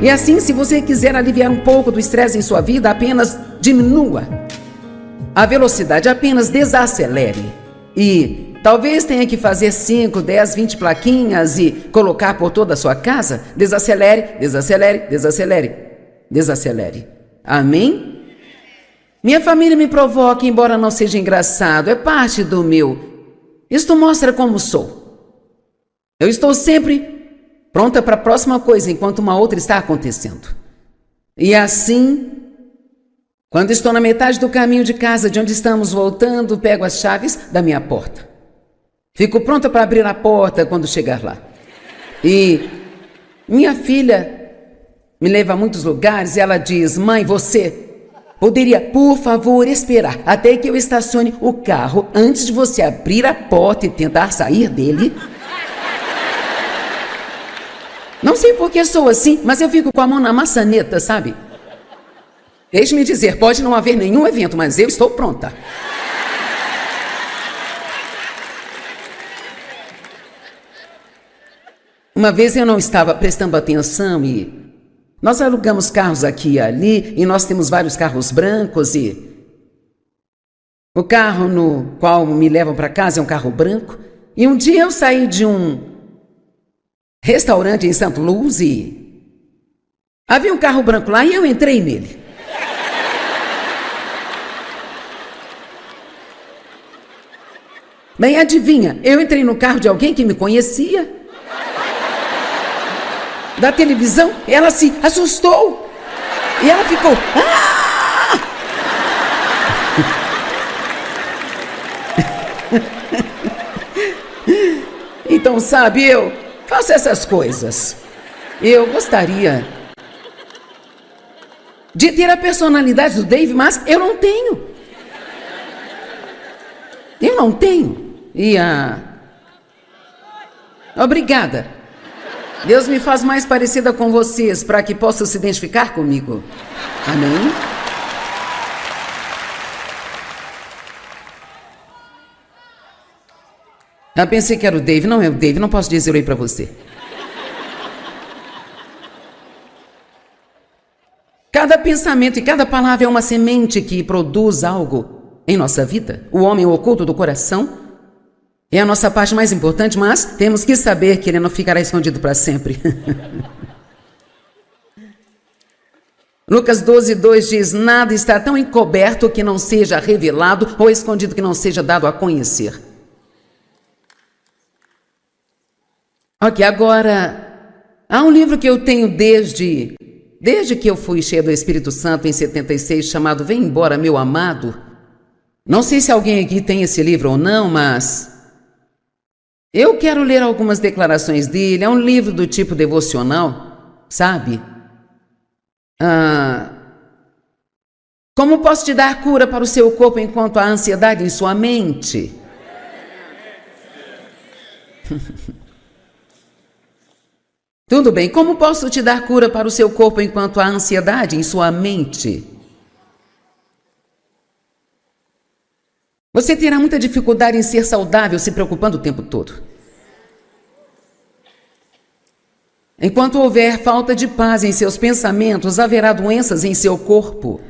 E assim, se você quiser aliviar um pouco do estresse em sua vida, apenas diminua a velocidade, apenas desacelere. E talvez tenha que fazer 5, 10, 20 plaquinhas e colocar por toda a sua casa. Desacelere, desacelere, desacelere, desacelere. Amém? Minha família me provoca, embora não seja engraçado, é parte do meu. Isto mostra como sou. Eu estou sempre pronta para a próxima coisa, enquanto uma outra está acontecendo. E assim, quando estou na metade do caminho de casa, de onde estamos voltando, pego as chaves da minha porta. Fico pronta para abrir a porta quando chegar lá. E minha filha me leva a muitos lugares e ela diz: mãe, você poderia, por favor, esperar até que eu estacione o carro antes de você abrir a porta e tentar sair dele? Não sei por que sou assim, mas eu fico com a mão na maçaneta, sabe? Deixe-me dizer, pode não haver nenhum evento, mas eu estou pronta. Uma vez eu não estava prestando atenção e nós alugamos carros aqui e ali, e nós temos vários carros brancos e o carro no qual me levam para casa é um carro branco. E um dia eu saí de um restaurante em Santo Luz e havia um carro branco lá e eu entrei nele. Bem, adivinha, eu entrei no carro de alguém que me conhecia. Da televisão, ela se assustou. E ela ficou... Ah! Então, sabe, eu faço essas coisas. Eu gostaria de ter a personalidade do Dave, mas eu não tenho. Eu não tenho. E Obrigada. Deus me faz mais parecida com vocês para que possam se identificar comigo. Amém? Eu pensei que era o Dave. Não é o Dave, não posso dizer oi para você. Cada pensamento e cada palavra é uma semente que produz algo em nossa vida. O homem oculto do coração é a nossa parte mais importante, mas temos que saber que ele não ficará escondido para sempre. Lucas 12:2 diz: nada está tão encoberto que não seja revelado ou escondido que não seja dado a conhecer. Ok, agora, há um livro que eu tenho desde que eu fui cheia do Espírito Santo em 76, chamado Vem Embora, Meu Amado. Não sei se alguém aqui tem esse livro ou não, mas eu quero ler algumas declarações dele. É um livro do tipo devocional, sabe? Como posso te dar cura para o seu corpo enquanto há ansiedade em sua mente? Tudo bem, como posso te dar cura para o seu corpo enquanto há ansiedade em sua mente? Você terá muita dificuldade em ser saudável se preocupando o tempo todo. Enquanto houver falta de paz em seus pensamentos, haverá doenças em seu corpo.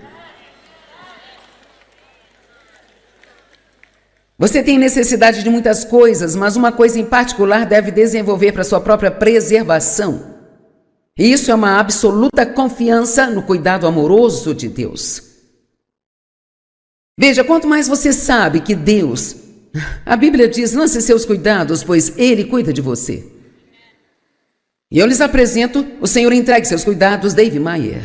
Você tem necessidade de muitas coisas, mas uma coisa em particular deve desenvolver para sua própria preservação. E isso é uma absoluta confiança no cuidado amoroso de Deus. Veja, quanto mais você sabe que Deus, a Bíblia diz, lance seus cuidados, pois Ele cuida de você. E eu lhes apresento, o Senhor entregue seus cuidados, Dave Meyer.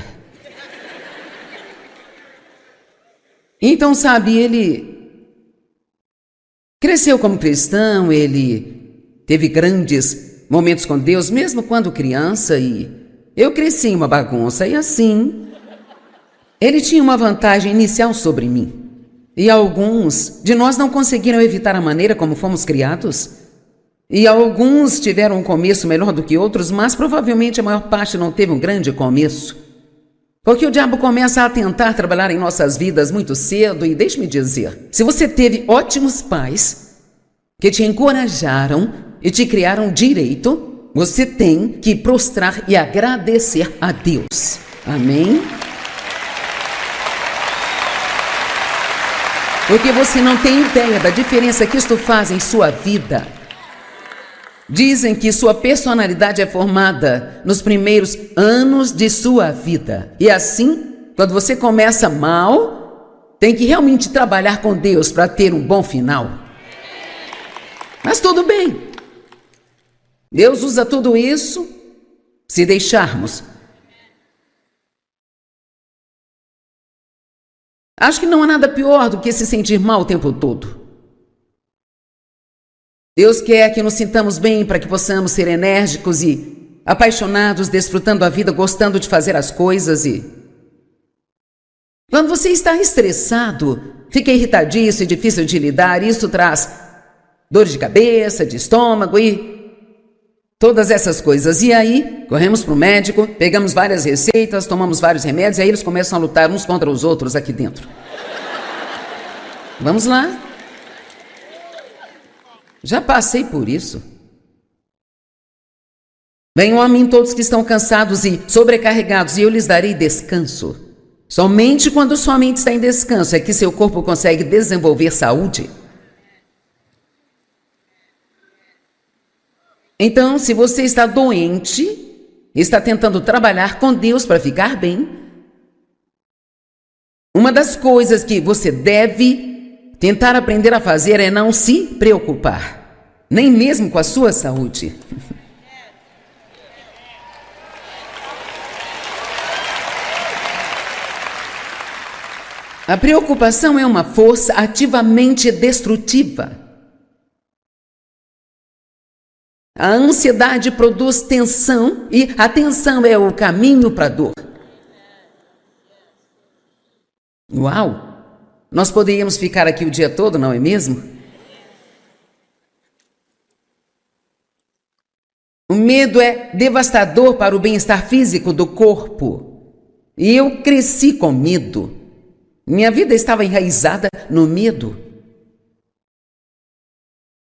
Então, sabe, ele cresceu como cristão, ele teve grandes momentos com Deus, mesmo quando criança, e eu cresci em uma bagunça, e assim, ele tinha uma vantagem inicial sobre mim. E alguns de nós não conseguiram evitar a maneira como fomos criados. E alguns tiveram um começo melhor do que outros, mas provavelmente a maior parte não teve um grande começo. Porque o diabo começa a tentar trabalhar em nossas vidas muito cedo e deixe-me dizer, se você teve ótimos pais que te encorajaram e te criaram direito, Você tem que prostrar e agradecer a Deus. Amém? Porque você não tem ideia da diferença que isto faz em sua vida. Dizem que sua personalidade é formada nos primeiros anos de sua vida. E assim, quando você começa mal, tem que realmente trabalhar com Deus para ter um bom final. Mas tudo bem. Deus usa tudo isso se deixarmos. Acho que não há nada pior do que se sentir mal o tempo todo. Deus quer que nos sintamos bem para que possamos ser enérgicos e apaixonados, desfrutando a vida, gostando de fazer as coisas. E quando você está estressado, fica irritadiço e difícil de lidar, isso traz dores de cabeça, de estômago e todas essas coisas. E aí, corremos para o médico, pegamos várias receitas, tomamos vários remédios, e aí eles começam a lutar uns contra os outros aqui dentro. Vamos lá. Já passei por isso. Venham a mim todos que estão cansados e sobrecarregados, e eu lhes darei descanso. Somente quando sua mente está em descanso é que seu corpo consegue desenvolver saúde. Então, se você está doente, está tentando trabalhar com Deus para ficar bem, uma das coisas que você deve tentar aprender a fazer é não se preocupar, nem mesmo com a sua saúde. A preocupação é uma força ativamente destrutiva. A ansiedade produz tensão e a tensão é o caminho para a dor. Uau! Nós poderíamos ficar aqui o dia todo, não é mesmo? O medo é devastador para o bem-estar físico do corpo. E eu cresci com medo. Minha vida estava enraizada no medo.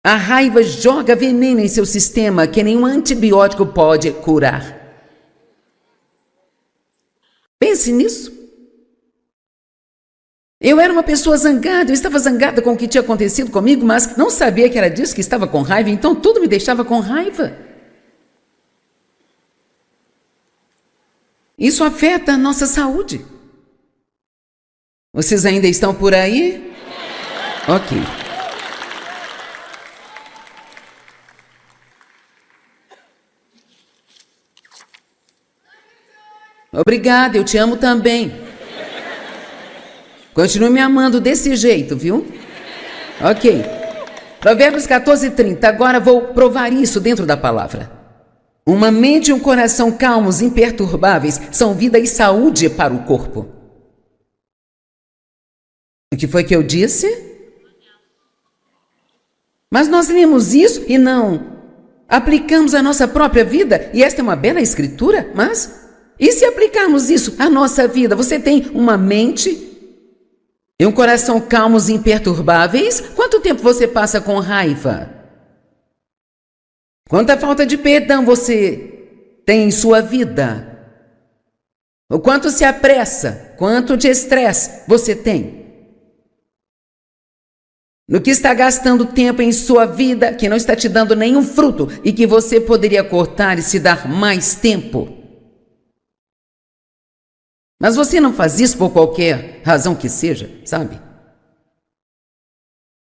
A raiva joga veneno em seu sistema que nenhum antibiótico pode curar. Pense nisso. Eu era uma pessoa zangada, eu estava zangada com o que tinha acontecido comigo, mas não sabia que era disso que estava com raiva, então tudo me deixava com raiva. Isso afeta a nossa saúde. Vocês ainda estão por aí? Ok. Obrigada, eu te amo também. Continue me amando desse jeito, viu? Ok. Provérbios 14:30. Agora vou provar isso dentro da palavra. Uma mente e um coração calmos, imperturbáveis, são vida e saúde para o corpo. O que foi que eu disse? Mas nós lemos isso e não aplicamos à nossa própria vida. E esta é uma bela escritura, mas e se aplicarmos isso à nossa vida? Você tem uma mente e um coração calmos e imperturbáveis? Quanto tempo você passa com raiva? Quanta falta de perdão você tem em sua vida? O quanto se apressa? Quanto de estresse você tem? No que está gastando tempo em sua vida que não está te dando nenhum fruto e que você poderia cortar e se dar mais tempo? Mas você não faz isso por qualquer razão que seja, sabe?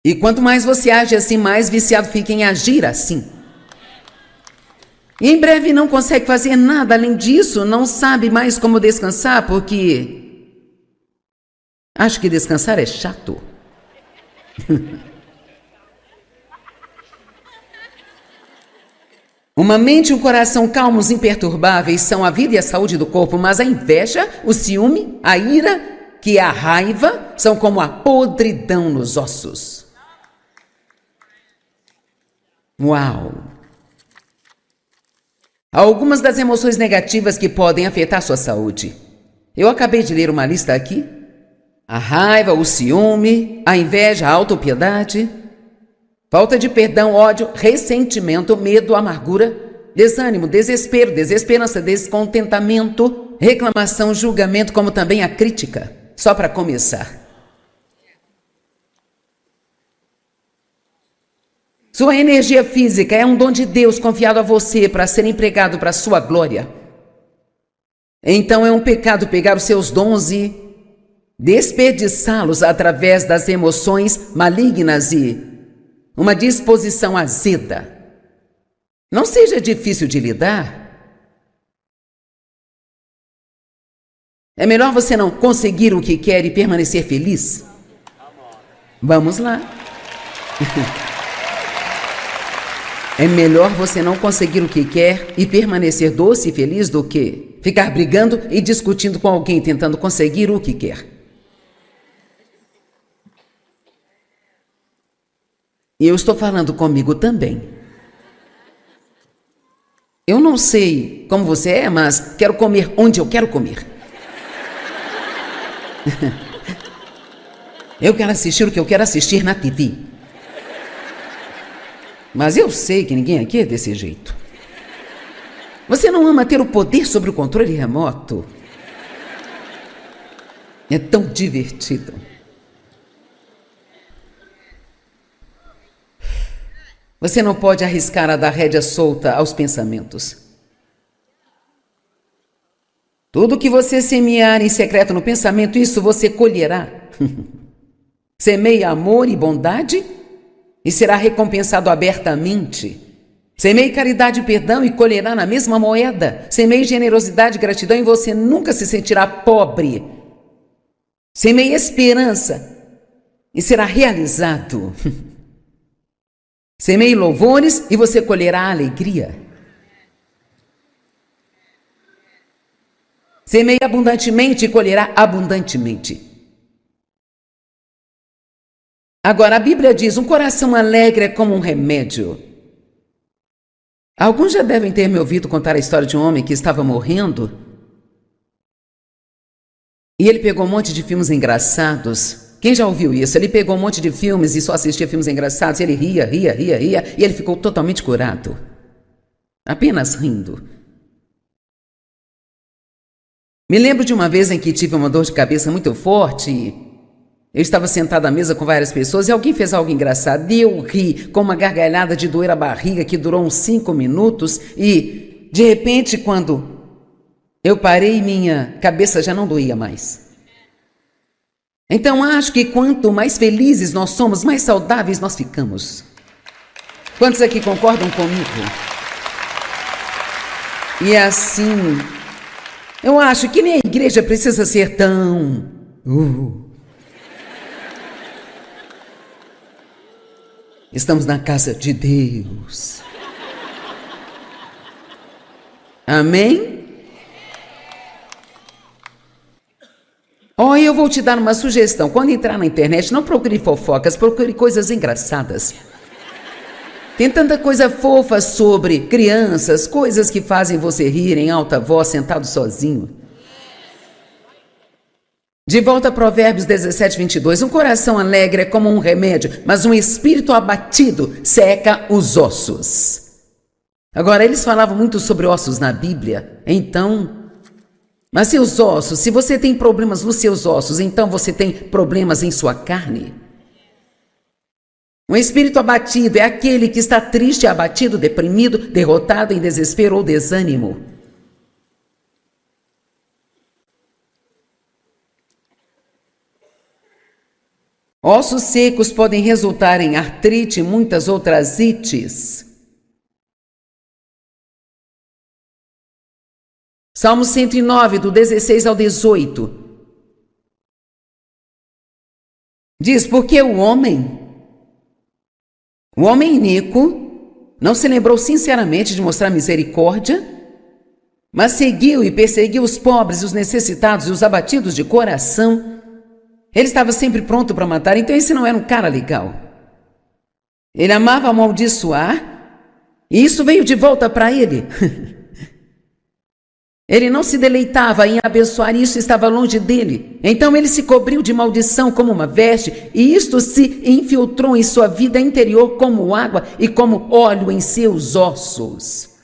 E quanto mais você age assim, mais viciado fica em agir assim. E em breve não consegue fazer nada além disso, não sabe mais como descansar, porque acho que descansar é chato. Uma mente e um coração calmos, imperturbáveis são a vida e a saúde do corpo, mas a inveja, o ciúme, a ira, que é a raiva, são como a podridão nos ossos. Uau! Há algumas das emoções negativas que podem afetar sua saúde. Eu acabei de ler uma lista aqui. A raiva, o ciúme, a inveja, a autopiedade, falta de perdão, ódio, ressentimento, medo, amargura, desânimo, desespero, desesperança, descontentamento, reclamação, julgamento, como também a crítica. Só para começar. Sua energia física é um dom de Deus confiado a você para ser empregado para a sua glória. Então é um pecado pegar os seus dons e desperdiçá-los através das emoções malignas e uma disposição azeda. Não seja difícil de lidar. É melhor você não conseguir o que quer e permanecer feliz? Vamos lá. É melhor você não conseguir o que quer e permanecer doce e feliz do que ficar brigando e discutindo com alguém tentando conseguir o que quer. E eu estou falando comigo também. Eu não sei como você é, mas quero comer onde eu quero comer. Eu quero assistir o que eu quero assistir na TV. Mas eu sei que ninguém aqui é desse jeito. Você não ama ter o poder sobre o controle remoto? É tão divertido. Você não pode arriscar a dar rédea solta aos pensamentos. Tudo que você semear em secreto no pensamento, isso você colherá. Semeie amor e bondade e será recompensado abertamente. Semeie caridade e perdão e colherá na mesma moeda. Semeie generosidade e gratidão e você nunca se sentirá pobre. Semeie esperança e será realizado. Semeie louvores e você colherá alegria. Semeie abundantemente e colherá abundantemente. Agora, a Bíblia diz, um coração alegre é como um remédio. Alguns já devem ter me ouvido contar a história de um homem que estava morrendo. E ele pegou um monte de filmes engraçados. Quem já ouviu isso? Ele pegou um monte de filmes e só assistia filmes engraçados. Ele ria, e ele ficou totalmente curado. Apenas rindo. Me lembro de uma vez em que tive uma dor de cabeça muito forte. Eu estava sentado à mesa com várias pessoas e alguém fez algo engraçado. E eu ri com uma gargalhada de doer a barriga que durou uns 5 minutos. E, de repente, quando eu parei, minha cabeça já não doía mais. Então, acho que quanto mais felizes nós somos, mais saudáveis nós ficamos. Quantos aqui concordam comigo? E assim, eu acho que nem a igreja precisa ser tão... Estamos na casa de Deus. Amém? Eu vou te dar uma sugestão. Quando entrar na internet, não procure fofocas, procure coisas engraçadas. Tem tanta coisa fofa sobre crianças, coisas que fazem você rir em alta voz, sentado sozinho. De volta a Provérbios 17, 22. Um coração alegre é como um remédio, mas um espírito abatido seca os ossos. Agora, eles falavam muito sobre ossos na Bíblia, então... Mas seus ossos, se você tem problemas nos seus ossos, então você tem problemas em sua carne. Um espírito abatido é aquele que está triste, abatido, deprimido, derrotado, em desespero ou desânimo. Ossos secos podem resultar em artrite e muitas outras ites. Salmo 109, do 16 ao 18. Diz, porque o homem iníquo, não se lembrou sinceramente de mostrar misericórdia, mas seguiu e perseguiu os pobres, os necessitados e os abatidos de coração. Ele estava sempre pronto para matar, então esse não era um cara legal. Ele amava amaldiçoar, e isso veio de volta para ele. Ele não se deleitava em abençoar, e isso estava longe dele. Então ele se cobriu de maldição como uma veste, e isto se infiltrou em sua vida interior como água e como óleo em seus ossos.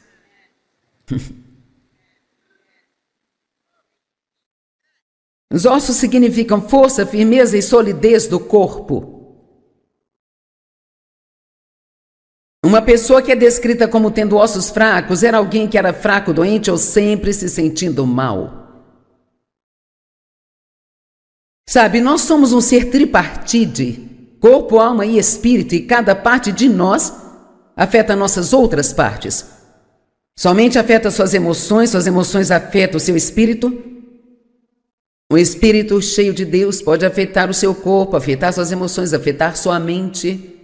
Os ossos significam força, firmeza e solidez do corpo. Uma pessoa que é descrita como tendo ossos fracos era alguém que era fraco, doente ou sempre se sentindo mal. Sabe, nós somos um ser tripartite, corpo, alma e espírito, e cada parte de nós afeta nossas outras partes. Somente afeta suas emoções afetam o seu espírito. Um espírito cheio de Deus pode afetar o seu corpo, afetar suas emoções, afetar sua mente.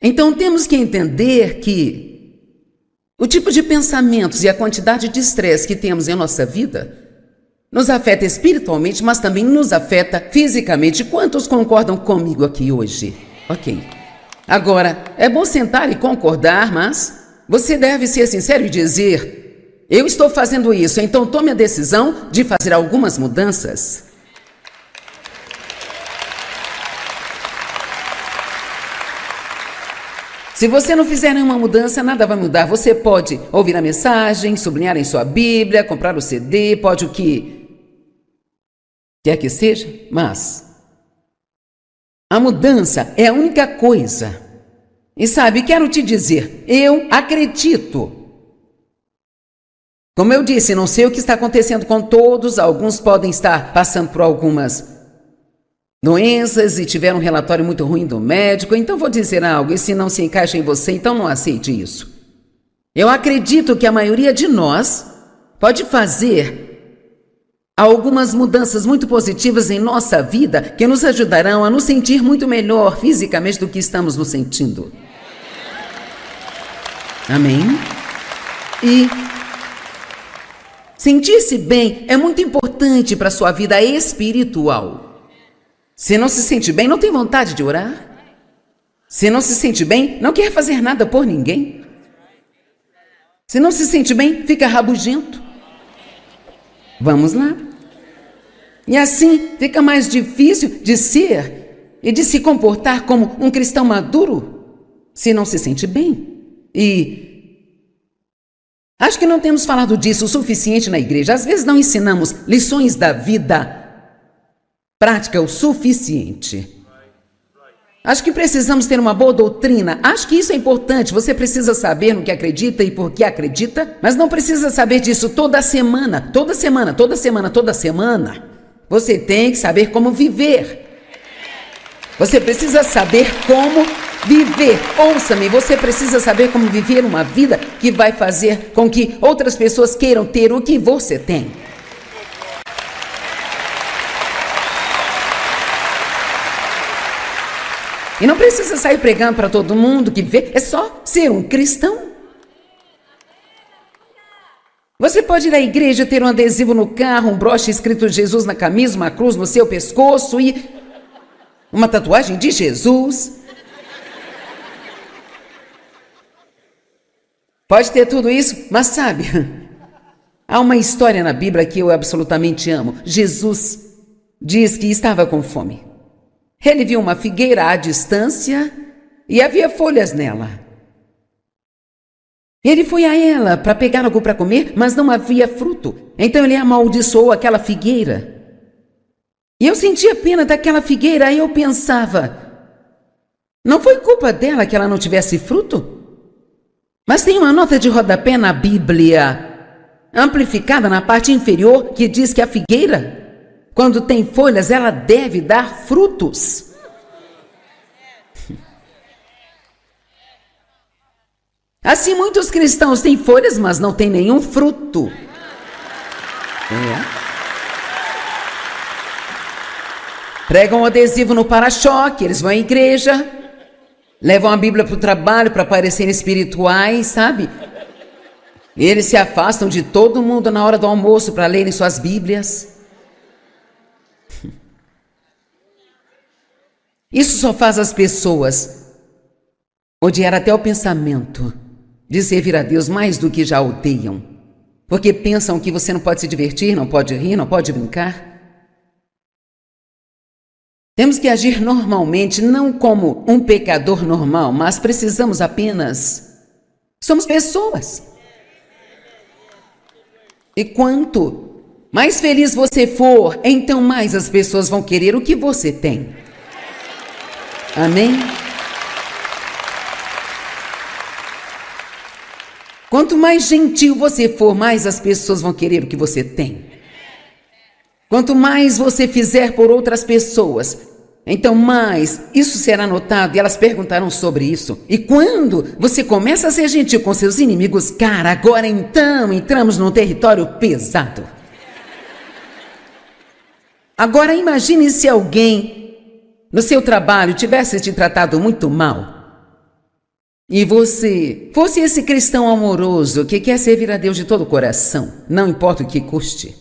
Então temos que entender que o tipo de pensamentos e a quantidade de estresse que temos em nossa vida nos afeta espiritualmente, mas também nos afeta fisicamente. Quantos concordam comigo aqui hoje? Ok. Agora, é bom sentar e concordar, mas você deve ser sincero e dizer: eu estou fazendo isso, então tome a decisão de fazer algumas mudanças. Se você não fizer nenhuma mudança, nada vai mudar. Você pode ouvir a mensagem, sublinhar em sua Bíblia, comprar o CD, pode o que quer que seja, mas a mudança é a única coisa. E sabe, quero te dizer, eu acredito. Como eu disse, não sei o que está acontecendo com todos, alguns podem estar passando por algumas doenças e tiveram um relatório muito ruim do médico, então vou dizer algo, e se não se encaixa em você, então não aceite isso. Eu acredito que a maioria de nós pode fazer algumas mudanças muito positivas em nossa vida que nos ajudarão a nos sentir muito melhor fisicamente do que estamos nos sentindo. Amém? E sentir-se bem é muito importante para a sua vida espiritual. Se não se sente bem, não tem vontade de orar. Se não se sente bem, não quer fazer nada por ninguém. Se não se sente bem, fica rabugento. Vamos lá. E assim fica mais difícil de ser e de se comportar como um cristão maduro se não se sente bem. E acho que não temos falado disso o suficiente na igreja. Às vezes não ensinamos lições da vida prática o suficiente. Acho que precisamos ter uma boa doutrina. Acho que isso é importante. Você precisa saber no que acredita e por que acredita, mas não precisa saber disso toda semana. Toda semana. Você tem que saber como viver. Você precisa saber como viver. Ouça-me, você precisa saber como viver uma vida que vai fazer com que outras pessoas queiram ter o que você tem. E não precisa sair pregando para todo mundo que vê, é só ser um cristão. Você pode ir à igreja, ter um adesivo no carro, um broche escrito Jesus na camisa, uma cruz no seu pescoço e uma tatuagem de Jesus. Pode ter tudo isso, mas sabe, há uma história na Bíblia que eu absolutamente amo. Jesus diz que estava com fome. Ele viu uma figueira à distância e havia folhas nela. Ele foi a ela para pegar algo para comer, mas não havia fruto. Então ele amaldiçoou aquela figueira. E eu sentia pena daquela figueira e eu pensava, não foi culpa dela que ela não tivesse fruto? Mas tem uma nota de rodapé na Bíblia, amplificada na parte inferior, que diz que a figueira, quando tem folhas, ela deve dar frutos. Assim, muitos cristãos têm folhas, mas não têm nenhum fruto. Pregam um adesivo no para-choque, eles vão à igreja, levam a Bíblia para o trabalho para parecerem espirituais, sabe? Eles se afastam de todo mundo na hora do almoço para lerem suas Bíblias. Isso só faz as pessoas odiar até o pensamento de servir a Deus mais do que já odeiam, porque pensam que você não pode se divertir, não pode rir, não pode brincar. Temos que agir normalmente, não como um pecador normal, mas precisamos apenas... Somos pessoas. E quanto mais feliz você for, então mais as pessoas vão querer o que você tem. Amém? Quanto mais gentil você for, mais as pessoas vão querer o que você tem. Quanto mais você fizer por outras pessoas, então mais isso será notado e elas perguntarão sobre isso. E quando você começa a ser gentil com seus inimigos, cara, agora então entramos num território pesado. Agora imagine se alguém no seu trabalho tivesse te tratado muito mal. E você fosse esse cristão amoroso que quer servir a Deus de todo o coração, não importa o que custe.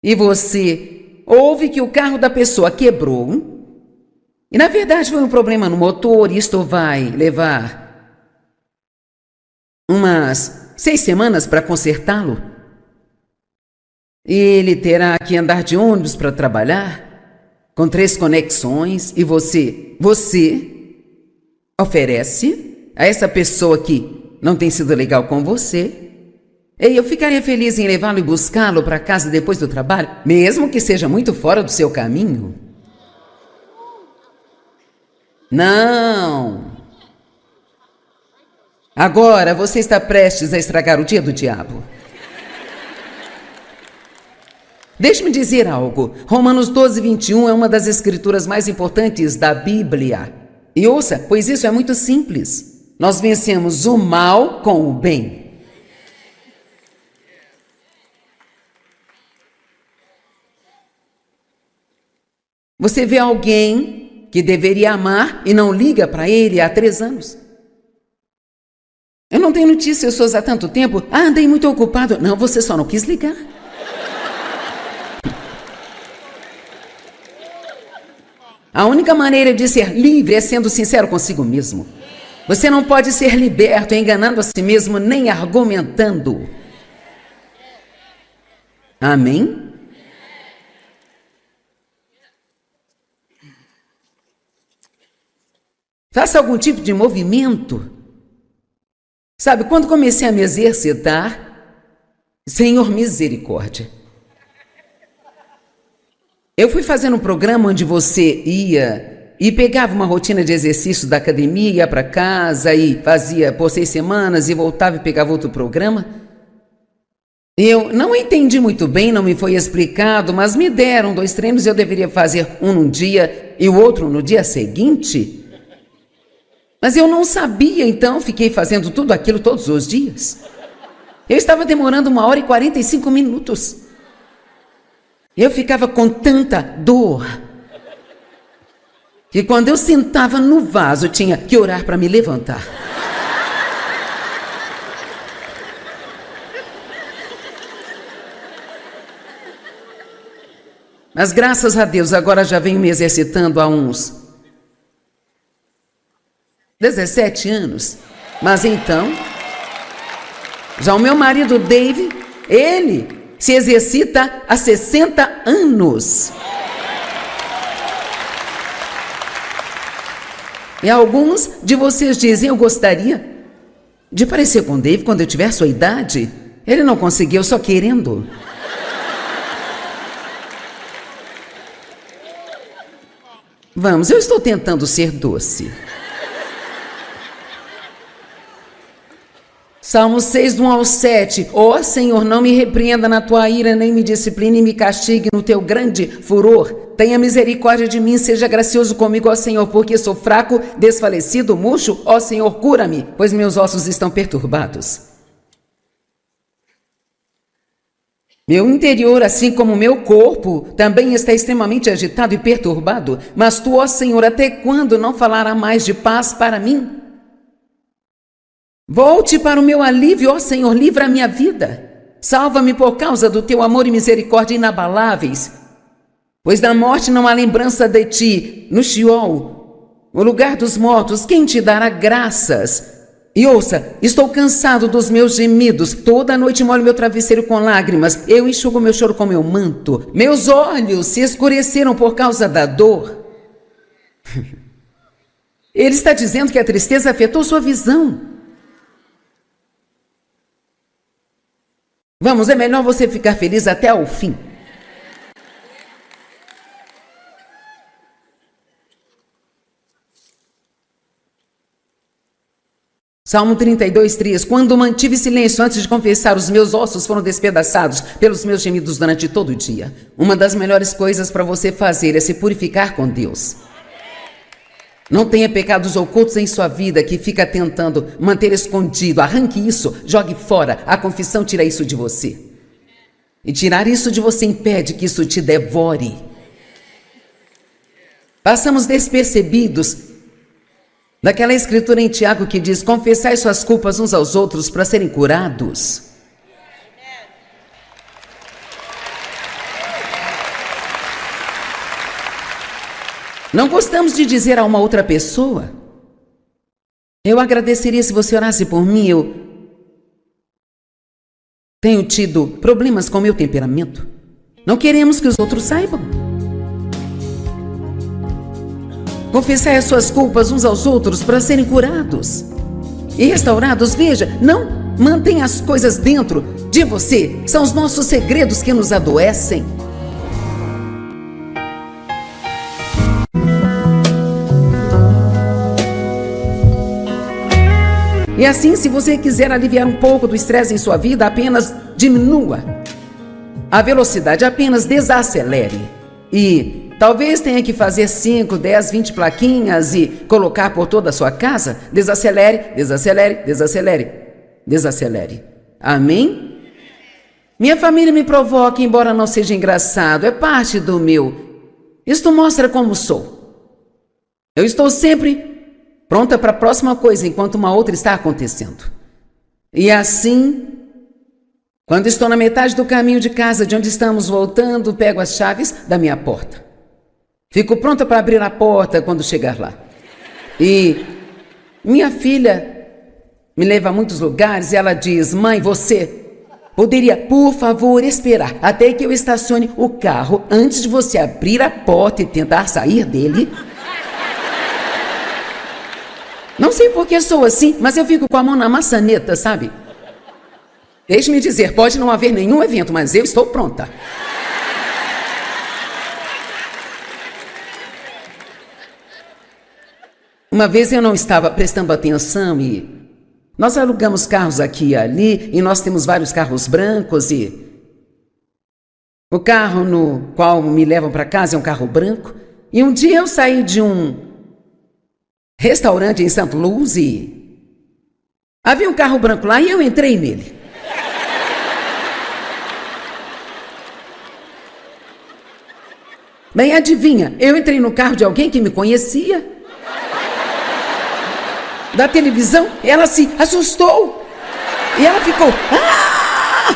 E você ouve que o carro da pessoa quebrou, e na verdade foi um problema no motor, e isto vai levar umas 6 semanas para consertá-lo. E ele terá que andar de ônibus para trabalhar, com 3 conexões, e você oferece a essa pessoa que não tem sido legal com você, e eu ficaria feliz em levá-lo e buscá-lo para casa depois do trabalho, mesmo que seja muito fora do seu caminho. Não. Agora você está prestes a estragar o dia do diabo. Deixe-me dizer algo. Romanos 12, 21 é uma das escrituras mais importantes da Bíblia. E ouça, pois isso é muito simples. Nós vencemos o mal com o bem. Você vê alguém que deveria amar e não liga para ele há 3 anos. Eu não tenho notícias suas há tanto tempo. Andei muito ocupado. Não, você só não quis ligar. A única maneira de ser livre é sendo sincero consigo mesmo. Você não pode ser liberto enganando a si mesmo nem argumentando. Amém? Faça algum tipo de movimento. Sabe, quando comecei a me exercitar, Senhor misericórdia. Eu fui fazendo um programa onde você ia e pegava uma rotina de exercício da academia, ia para casa e fazia por 6 semanas e voltava e pegava outro programa. Eu não entendi muito bem, não me foi explicado, mas me deram 2 treinos e eu deveria fazer um num dia e o outro no dia seguinte. Mas eu não sabia, então fiquei fazendo tudo aquilo todos os dias. Eu estava demorando 1h45. Eu ficava com tanta dor que quando eu sentava no vaso, eu tinha que orar para me levantar. Mas graças a Deus, agora já venho me exercitando há uns 17 anos. Mas então, já o meu marido Dave, ele se exercita há 60 anos. E alguns de vocês dizem, eu gostaria de parecer com Dave quando eu tiver sua idade. Ele não conseguiu, só querendo. Vamos, eu estou tentando ser doce. Salmo 6, do 1 ao 7. Ó Senhor, não me repreenda na tua ira, nem me discipline e me castigue no teu grande furor. Tenha misericórdia de mim, seja gracioso comigo, ó Senhor, porque sou fraco, desfalecido, murcho. Ó Senhor, cura-me, pois meus ossos estão perturbados. Meu interior, assim como meu corpo, também está extremamente agitado e perturbado. Mas tu, ó Senhor, até quando não falará mais de paz para mim? Volte para o meu alívio, ó Senhor, livra a minha vida. Salva-me por causa do teu amor e misericórdia inabaláveis. Pois na morte não há lembrança de ti. No Sheol, o lugar dos mortos, quem te dará graças? E ouça, estou cansado dos meus gemidos. Toda noite molho meu travesseiro com lágrimas. Eu enxugo meu choro com meu manto. Meus olhos se escureceram por causa da dor. Ele está dizendo que a tristeza afetou sua visão. Vamos, é melhor você ficar feliz até o fim. Salmo 32:3. Quando mantive silêncio antes de confessar, os meus ossos foram despedaçados pelos meus gemidos durante todo o dia. Uma das melhores coisas para você fazer é se purificar com Deus. Não tenha pecados ocultos em sua vida que fica tentando manter escondido. Arranque isso, jogue fora. A confissão tira isso de você. E tirar isso de você impede que isso te devore. Passamos despercebidos daquela escritura em Tiago que diz: confessai suas culpas uns aos outros para serem curados. Não gostamos de dizer a uma outra pessoa: eu agradeceria se você orasse por mim, eu tenho tido problemas com meu temperamento. Não queremos que os outros saibam. Confessai as suas culpas uns aos outros para serem curados e restaurados. Veja, não mantenha as coisas dentro de você. São os nossos segredos que nos adoecem. E assim, se você quiser aliviar um pouco do estresse em sua vida, apenas diminua a velocidade, apenas desacelere. E talvez tenha que fazer 5, 10, 20 plaquinhas e colocar por toda a sua casa. Desacelere, desacelere, desacelere, desacelere. Amém? Minha família me provoca, embora não seja engraçado. É parte do meu. Isto mostra como sou. Eu estou sempre pronta para a próxima coisa, enquanto uma outra está acontecendo. E assim, quando estou na metade do caminho de casa, de onde estamos voltando, pego as chaves da minha porta. Fico pronta para abrir a porta quando chegar lá. E minha filha me leva a muitos lugares e ela diz: mãe, você poderia, por favor, esperar até que eu estacione o carro antes de você abrir a porta e tentar sair dele? Não sei por que sou assim, mas eu fico com a mão na maçaneta, sabe? Deixe-me dizer, pode não haver nenhum evento, mas eu estou pronta. Uma vez eu não estava prestando atenção e nós alugamos carros aqui e ali, e nós temos vários carros brancos e o carro no qual me levam para casa é um carro branco. E um dia eu saí de um restaurante em St. Louis e havia um carro branco lá e eu entrei nele. Bem, adivinha, eu entrei no carro de alguém que me conhecia. Da televisão, ela se assustou. E ela ficou: ah!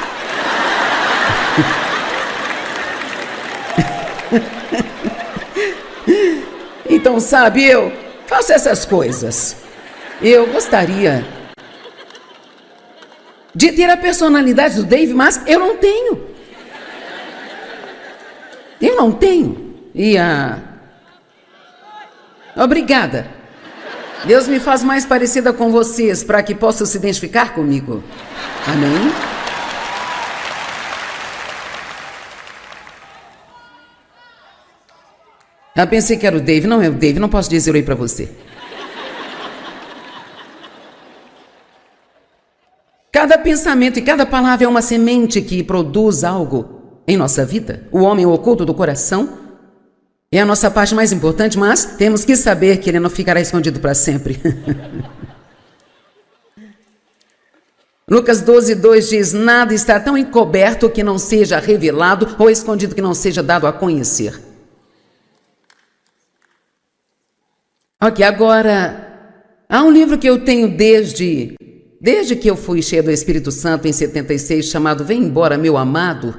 Então, sabe, eu faço essas coisas. Eu gostaria de ter a personalidade do Dave, mas eu não tenho. Eu não tenho. E obrigada. Deus me faz mais parecida com vocês para que possam se identificar comigo. Amém? Eu pensei que era o Dave. Não é o Dave, não posso dizer oi para você. Cada pensamento e cada palavra é uma semente que produz algo em nossa vida. O homem oculto do coração é a nossa parte mais importante, mas temos que saber que ele não ficará escondido para sempre. Lucas 12:2 diz: nada está tão encoberto que não seja revelado, ou escondido que não seja dado a conhecer. Ok, agora, há um livro que eu tenho desde que eu fui cheia do Espírito Santo em 76, chamado Vem Embora, Meu Amado.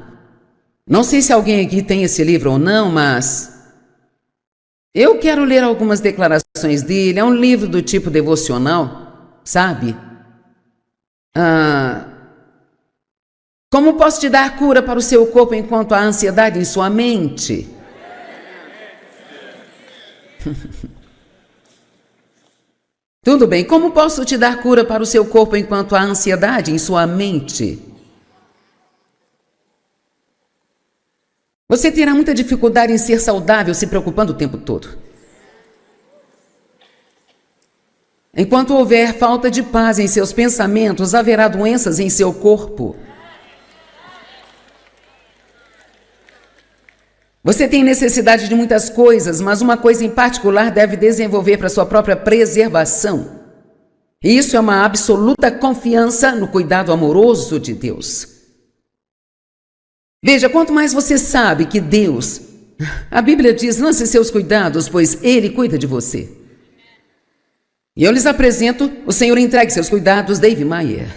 Não sei se alguém aqui tem esse livro ou não, mas eu quero ler algumas declarações dele. É um livro do tipo devocional, sabe? Como posso te dar cura para o seu corpo enquanto há ansiedade em sua mente? Tudo bem, como posso te dar cura para o seu corpo enquanto há ansiedade em sua mente? Você terá muita dificuldade em ser saudável se preocupando o tempo todo. Enquanto houver falta de paz em seus pensamentos, haverá doenças em seu corpo. Você tem necessidade de muitas coisas, mas uma coisa em particular deve desenvolver para sua própria preservação. E isso é uma absoluta confiança no cuidado amoroso de Deus. Veja, quanto mais você sabe que Deus, a Bíblia diz, lance seus cuidados, pois Ele cuida de você. E eu lhes apresento o Senhor entregue seus cuidados, Dave Maier.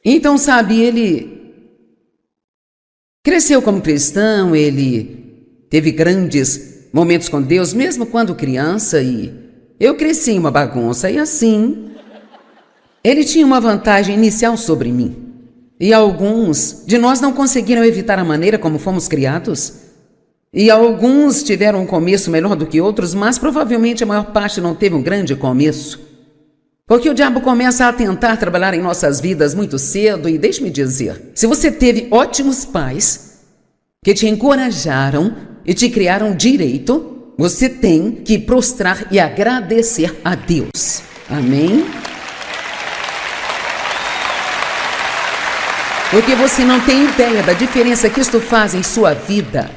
Então, sabe, ele cresceu como cristão, ele teve grandes momentos com Deus, mesmo quando criança, e eu cresci em uma bagunça, e assim, ele tinha uma vantagem inicial sobre mim. E alguns de nós não conseguiram evitar a maneira como fomos criados. E alguns tiveram um começo melhor do que outros, mas provavelmente a maior parte não teve um grande começo. Porque o diabo começa a tentar trabalhar em nossas vidas muito cedo, e deixe-me dizer, se você teve ótimos pais que te encorajaram e te criaram direito, você tem que prostrar e agradecer a Deus. Amém? Porque você não tem ideia da diferença que isto faz em sua vida.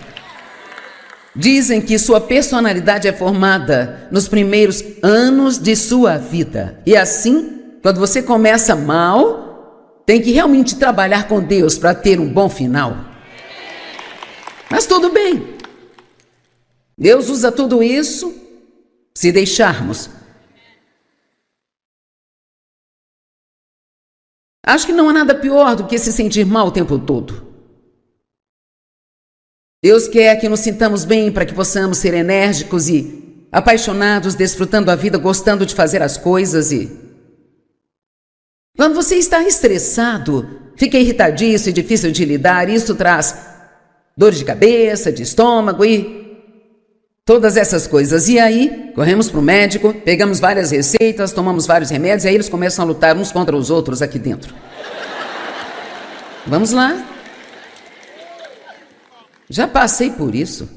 Dizem que sua personalidade é formada nos primeiros anos de sua vida. E assim, quando você começa mal, tem que realmente trabalhar com Deus para ter um bom final. Mas tudo bem. Deus usa tudo isso se deixarmos. Acho que não há nada pior do que se sentir mal o tempo todo. Deus quer que nos sintamos bem para que possamos ser enérgicos e apaixonados, desfrutando a vida, gostando de fazer as coisas. E quando você está estressado, fica irritadiço e difícil de lidar, isso traz dores de cabeça, de estômago e todas essas coisas. E aí, corremos para o médico, pegamos várias receitas, tomamos vários remédios, e aí eles começam a lutar uns contra os outros aqui dentro. Vamos lá. Já passei por isso.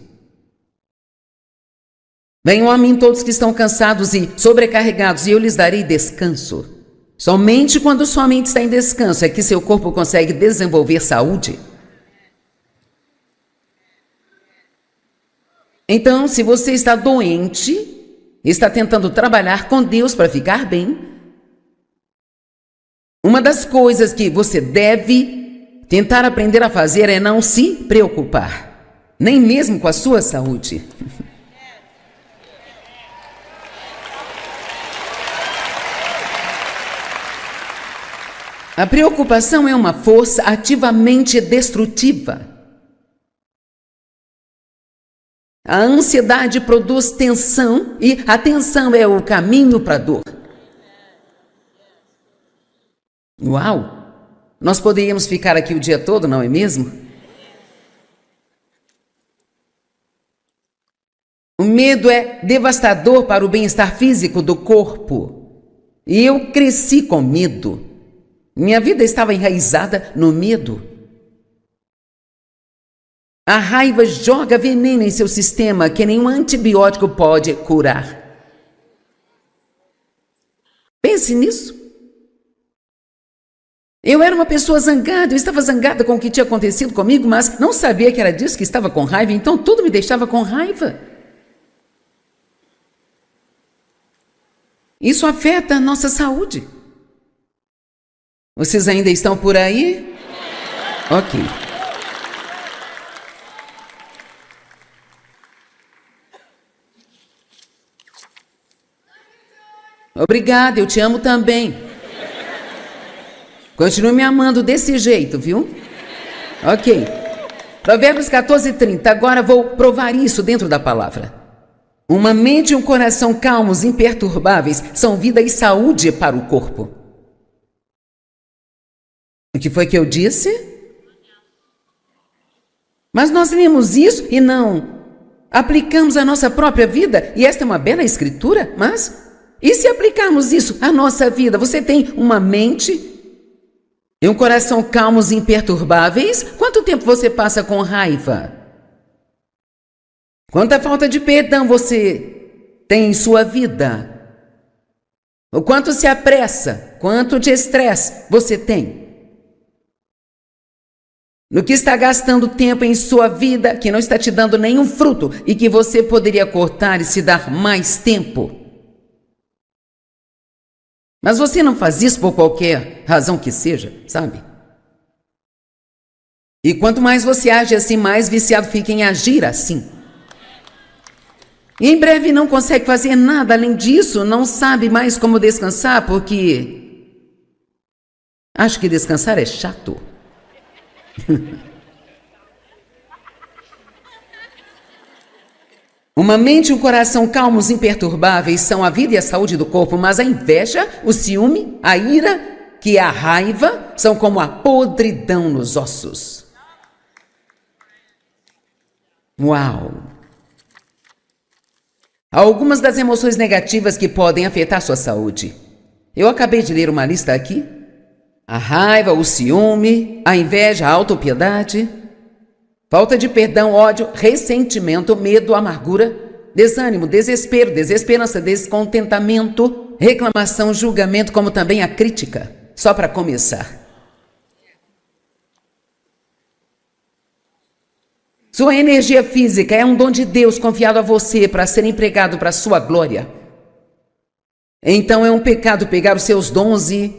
Venham a mim todos que estão cansados e sobrecarregados, e eu lhes darei descanso. Somente quando sua mente está em descanso é que seu corpo consegue desenvolver saúde. Então, se você está doente, está tentando trabalhar com Deus para ficar bem, uma das coisas que você deve tentar aprender a fazer é não se preocupar, nem mesmo com a sua saúde. A preocupação é uma força ativamente destrutiva. A ansiedade produz tensão e a tensão é o caminho para a dor. Uau! Nós poderíamos ficar aqui o dia todo, não é mesmo? O medo é devastador para o bem-estar físico do corpo. E eu cresci com medo. Minha vida estava enraizada no medo. A raiva joga veneno em seu sistema que nenhum antibiótico pode curar. Pense nisso. Eu era uma pessoa zangada, eu estava zangada com o que tinha acontecido comigo, mas não sabia que era disso que estava com raiva, então tudo me deixava com raiva. Isso afeta a nossa saúde. Vocês ainda estão por aí? Ok. Obrigada, eu te amo também. Continue me amando desse jeito, viu? Ok. Provérbios 14:30. Agora vou provar isso dentro da palavra. Uma mente e um coração calmos, imperturbáveis, são vida e saúde para o corpo. O que foi que eu disse? Mas nós lemos isso e não aplicamos à nossa própria vida. E esta é uma bela escritura, mas... E se aplicarmos isso à nossa vida? Você tem uma mente E um coração calmos e imperturbáveis? Quanto tempo você passa com raiva? Quanta falta de perdão você tem em sua vida? O quanto se apressa? Quanto de estresse você tem? No que está gastando tempo em sua vida que não está te dando nenhum fruto e que você poderia cortar e se dar mais tempo? Mas você não faz isso por qualquer razão que seja, sabe? E quanto mais você age assim, mais viciado fica em agir assim. E em breve não consegue fazer nada além disso, não sabe mais como descansar, porque acho que descansar é chato. Uma mente e um coração calmos e imperturbáveis são a vida e a saúde do corpo, mas a inveja, o ciúme, a ira, que é a raiva, são como a podridão nos ossos. Uau! Há algumas das emoções negativas que podem afetar sua saúde. Eu acabei de ler uma lista aqui. A raiva, o ciúme, a inveja, a autopiedade, falta de perdão, ódio, ressentimento, medo, amargura, desânimo, desespero, desesperança, descontentamento, reclamação, julgamento, como também a crítica. Só para começar. Sua energia física é um dom de Deus confiado a você para ser empregado para a sua glória. Então é um pecado pegar os seus dons e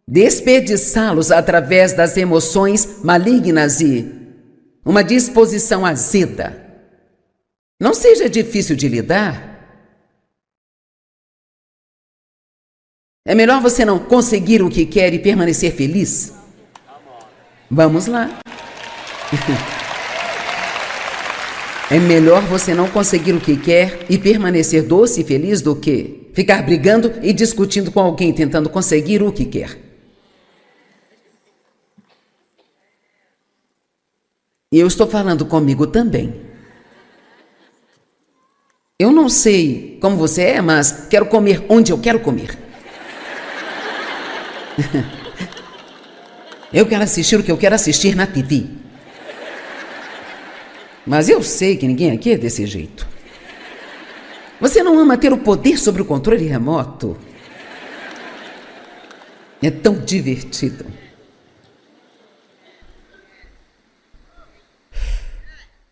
desperdiçá-los através das emoções malignas e uma disposição azeda. Não seja difícil de lidar. É melhor você não conseguir o que quer e permanecer feliz? Vamos lá. É melhor você não conseguir o que quer e permanecer doce e feliz do que ficar brigando e discutindo com alguém tentando conseguir o que quer. E eu estou falando comigo também. Eu não sei como você é, mas quero comer onde eu quero comer. Eu quero assistir o que eu quero assistir na TV. Mas eu sei que ninguém aqui é desse jeito. Você não ama ter o poder sobre o controle remoto? É tão divertido.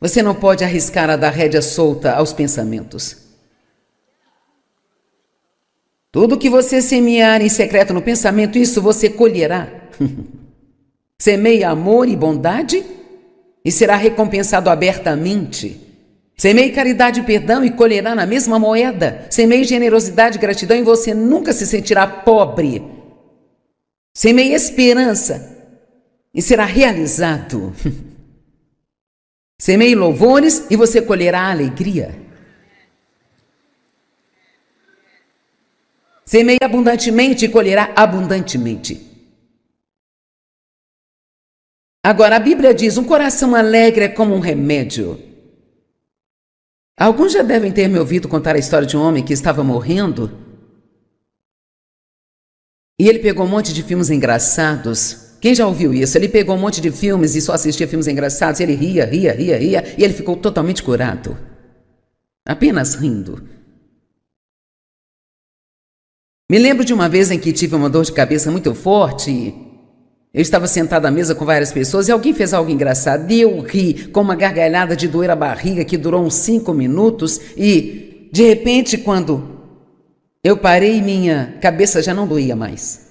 Você não pode arriscar a dar rédea solta aos pensamentos. Tudo que você semear em secreto no pensamento, isso você colherá. Semeie amor e bondade e será recompensado abertamente. Semeie caridade e perdão e colherá na mesma moeda. Semeie generosidade e gratidão e você nunca se sentirá pobre. Semeie esperança e será realizado. Semeie louvores e você colherá alegria. Semeie abundantemente e colherá abundantemente. Agora, a Bíblia diz, um coração alegre é como um remédio. Alguns já devem ter me ouvido contar a história de um homem que estava morrendo. E ele pegou um monte de filmes engraçados. Quem já ouviu isso? Ele pegou um monte de filmes e só assistia filmes engraçados. Ele ria, e ele ficou totalmente curado. Apenas rindo. Me lembro de uma vez em que tive uma dor de cabeça muito forte e eu estava sentado à mesa com várias pessoas e alguém fez algo engraçado. E eu ri com uma gargalhada de doer a barriga que durou uns 5 minutos. E, de repente, quando eu parei, minha cabeça já não doía mais.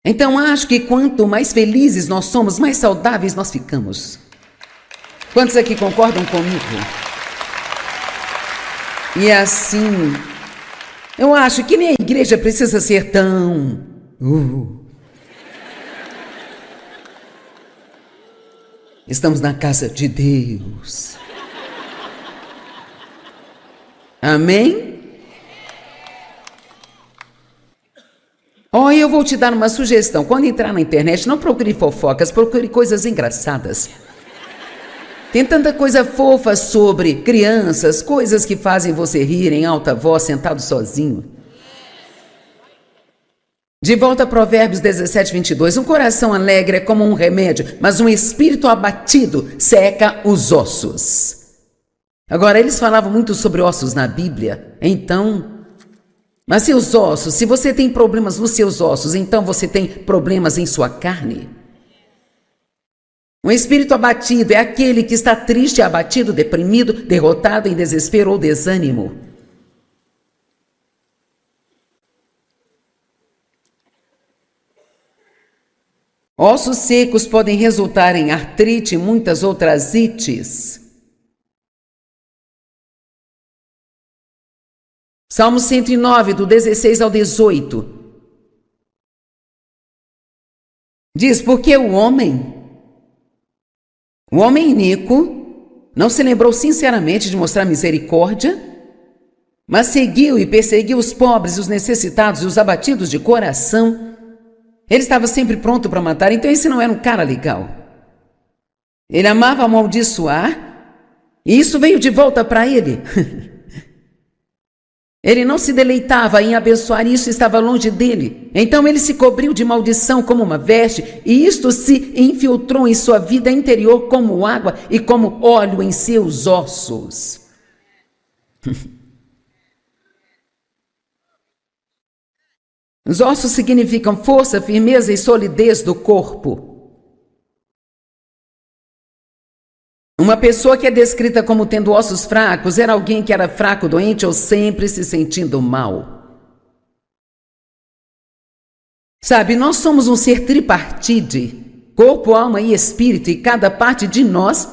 Então, acho que quanto mais felizes nós somos, mais saudáveis nós ficamos. Quantos aqui concordam comigo? E assim, eu acho que nem a igreja precisa ser tão... Estamos na casa de Deus. Amém? Eu vou te dar uma sugestão. Quando entrar na internet, não procure fofocas, procure coisas engraçadas. Tem tanta coisa fofa sobre crianças, coisas que fazem você rir em alta voz, sentado sozinho. De volta a Provérbios 17, 22. Um coração alegre é como um remédio, mas um espírito abatido seca os ossos. Agora, eles falavam muito sobre ossos na Bíblia, então... Mas seus ossos, se você tem problemas nos seus ossos, então você tem problemas em sua carne. Um espírito abatido é aquele que está triste, abatido, deprimido, derrotado, em desespero ou desânimo. Ossos secos podem resultar em artrite e muitas outras ites. Salmo 109, do 16 ao 18. Diz, porque o homem iníquo não se lembrou sinceramente de mostrar misericórdia, mas seguiu e perseguiu os pobres, os necessitados e os abatidos de coração. Ele estava sempre pronto para matar, então esse não era um cara legal. Ele amava amaldiçoar, e isso veio de volta para ele. Ele não se deleitava em abençoar, isso estava longe dele. Então ele se cobriu de maldição como uma veste, e isto se infiltrou em sua vida interior como água e como óleo em seus ossos. Os ossos significam força, firmeza e solidez do corpo. Uma pessoa que é descrita como tendo ossos fracos era alguém que era fraco, doente ou sempre se sentindo mal. Sabe, nós somos um ser tripartite, corpo, alma e espírito, e cada parte de nós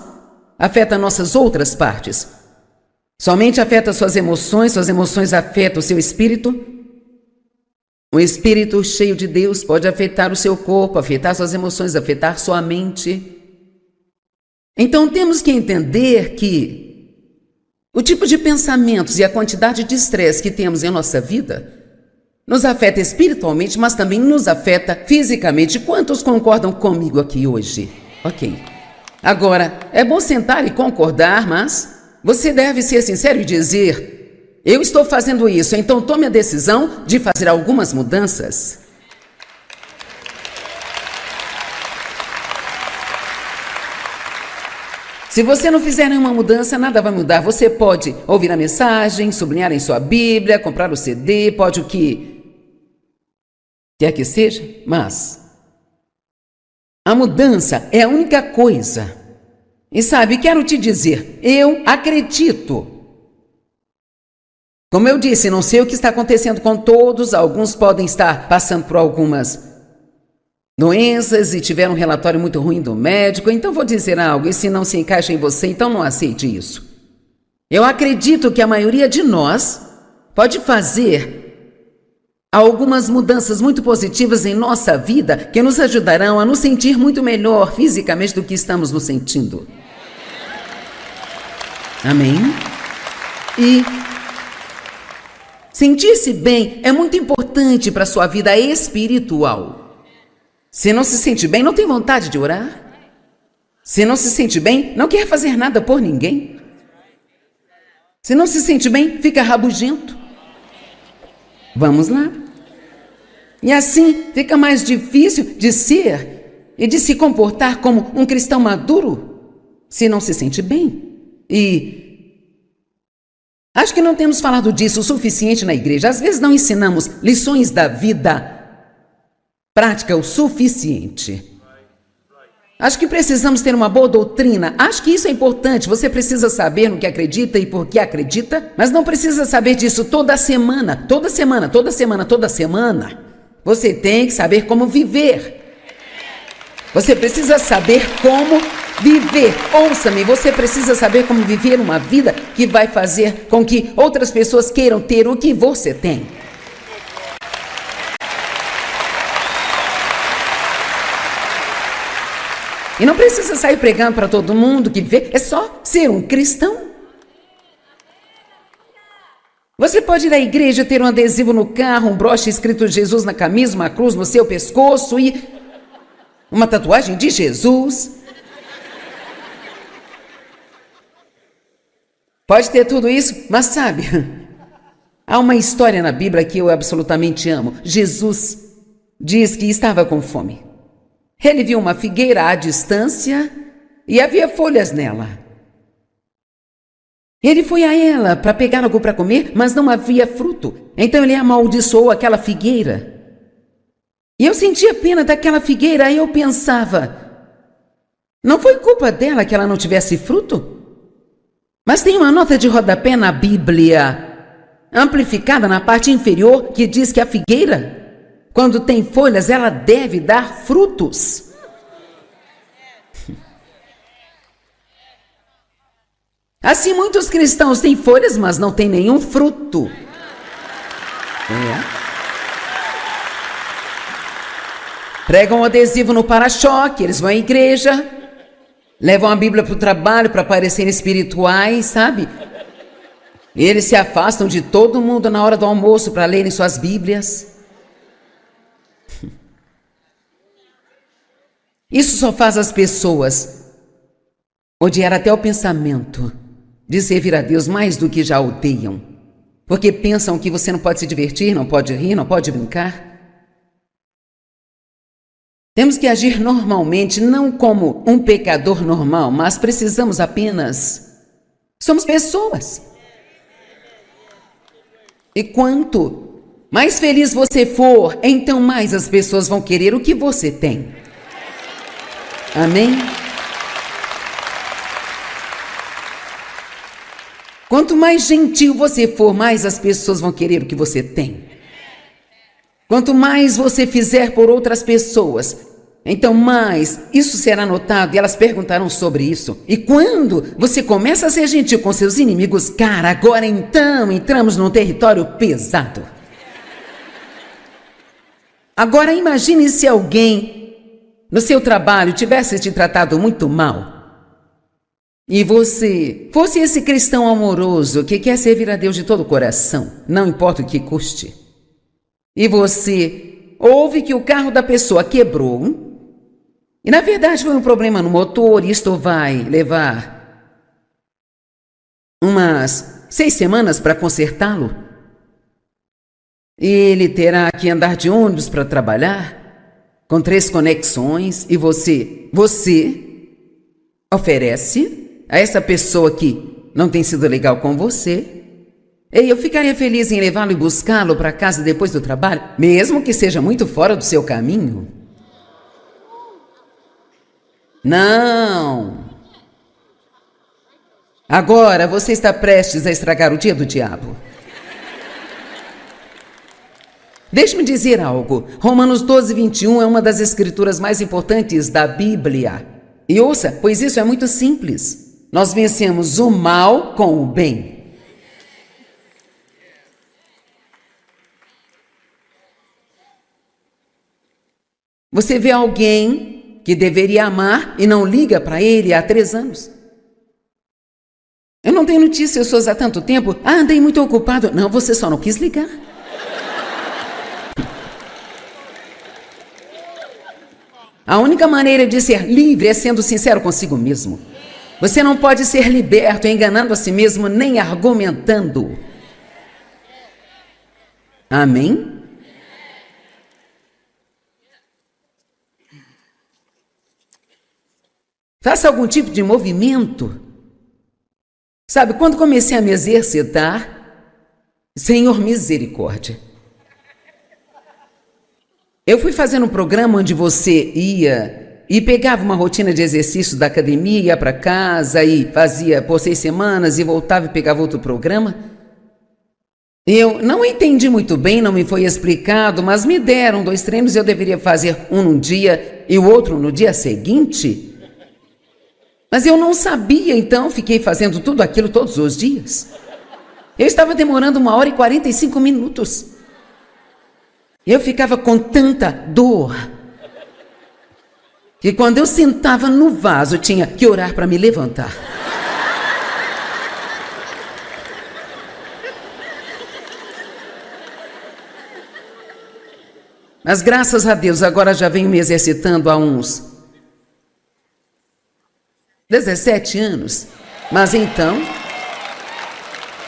afeta nossas outras partes. Somente afeta suas emoções afetam o seu espírito. O espírito cheio de Deus pode afetar o seu corpo, afetar suas emoções, afetar sua mente. Então temos que entender que o tipo de pensamentos e a quantidade de estresse que temos em nossa vida nos afeta espiritualmente, mas também nos afeta fisicamente. Quantos concordam comigo aqui hoje? Ok. Agora, é bom sentar e concordar, mas você deve ser sincero e dizer: eu estou fazendo isso, então tome a decisão de fazer algumas mudanças. Se você não fizer nenhuma mudança, nada vai mudar. Você pode ouvir a mensagem, sublinhar em sua Bíblia, comprar o CD, pode o que quer que seja, mas a mudança é a única coisa. E sabe, quero te dizer, eu acredito. Como eu disse, não sei o que está acontecendo com todos, alguns podem estar passando por algumas doenças e tiveram um relatório muito ruim do médico, então vou dizer algo, e se não se encaixa em você, então não aceite isso. Eu acredito que a maioria de nós pode fazer algumas mudanças muito positivas em nossa vida que nos ajudarão a nos sentir muito melhor fisicamente do que estamos nos sentindo. Amém? E sentir-se bem é muito importante para a sua vida espiritual. Se não se sente bem, não tem vontade de orar. Se não se sente bem, não quer fazer nada por ninguém. Se não se sente bem, fica rabugento. Vamos lá. E assim fica mais difícil de ser e de se comportar como um cristão maduro, se não se sente bem. E acho que não temos falado disso o suficiente na igreja. Às vezes não ensinamos lições da vida prática o suficiente. Acho que precisamos ter uma boa doutrina. Acho que isso é importante. Você precisa saber no que acredita e por que acredita, mas não precisa saber disso toda semana. Toda semana. Você tem que saber como viver. Você precisa saber como viver. Ouça-me, você precisa saber como viver uma vida que vai fazer com que outras pessoas queiram ter o que você tem. E não precisa sair pregando para todo mundo que vê, é só ser um cristão. Você pode ir à igreja, ter um adesivo no carro, um broche escrito Jesus na camisa, uma cruz no seu pescoço e uma tatuagem de Jesus. Pode ter tudo isso, mas sabe, há uma história na Bíblia que eu absolutamente amo. Jesus diz que estava com fome. Ele viu uma figueira à distância e havia folhas nela. Ele foi a ela para pegar algo para comer, mas não havia fruto. Então ele amaldiçoou aquela figueira. E eu sentia pena daquela figueira e eu pensava, não foi culpa dela que ela não tivesse fruto? Mas tem uma nota de rodapé na Bíblia, amplificada na parte inferior, que diz que a figueira, quando tem folhas, ela deve dar frutos. Assim, muitos cristãos têm folhas, mas não têm nenhum fruto. Pregam um adesivo no para-choque, eles vão à igreja, levam a Bíblia para o trabalho para parecerem espirituais, sabe? Eles se afastam de todo mundo na hora do almoço para lerem suas Bíblias. Isso só faz as pessoas odiar até o pensamento de servir a Deus mais do que já odeiam, porque pensam que você não pode se divertir, não pode rir, não pode brincar. Temos que agir normalmente, não como um pecador normal, mas precisamos apenas... Somos pessoas. E quanto mais feliz você for, então mais as pessoas vão querer o que você tem. Amém? Quanto mais gentil você for, mais as pessoas vão querer o que você tem. Quanto mais você fizer por outras pessoas, então mais isso será notado e elas perguntarão sobre isso. E quando você começa a ser gentil com seus inimigos, cara, agora então entramos num território pesado. Agora imagine se alguém no seu trabalho tivesse te tratado muito mal. E você fosse esse cristão amoroso que quer servir a Deus de todo o coração, não importa o que custe. E você ouve que o carro da pessoa quebrou, e na verdade foi um problema no motor, e isto vai levar umas 6 semanas para consertá-lo. E ele terá que andar de ônibus para trabalhar, com 3 conexões, e você oferece a essa pessoa que não tem sido legal com você, e eu ficaria feliz em levá-lo e buscá-lo para casa depois do trabalho, mesmo que seja muito fora do seu caminho. Não. Agora você está prestes a estragar o dia do diabo. Deixe-me dizer algo. Romanos 12, 21 é uma das escrituras mais importantes da Bíblia. E ouça, pois isso é muito simples. Nós vencemos o mal com o bem. Você vê alguém que deveria amar e não liga para ele há 3 anos. Eu não tenho notícias suas há tanto tempo. Andei muito ocupado. Não, você só não quis ligar. A única maneira de ser livre é sendo sincero consigo mesmo. Você não pode ser liberto enganando a si mesmo nem argumentando. Amém? Faça algum tipo de movimento. Sabe, quando comecei a me exercitar, Senhor misericórdia. Eu fui fazendo um programa onde você ia e pegava uma rotina de exercício da academia, ia para casa e fazia por 6 semanas e voltava e pegava outro programa. Eu não entendi muito bem, não me foi explicado, mas me deram 2 treinos e eu deveria fazer um num dia e o outro no dia seguinte. Mas eu não sabia, então fiquei fazendo tudo aquilo todos os dias. Eu estava demorando 1h45 minutos. Eu ficava com tanta dor que quando eu sentava no vaso, eu tinha que orar para me levantar. Mas graças a Deus, agora já venho me exercitando há uns 17 anos. Mas então,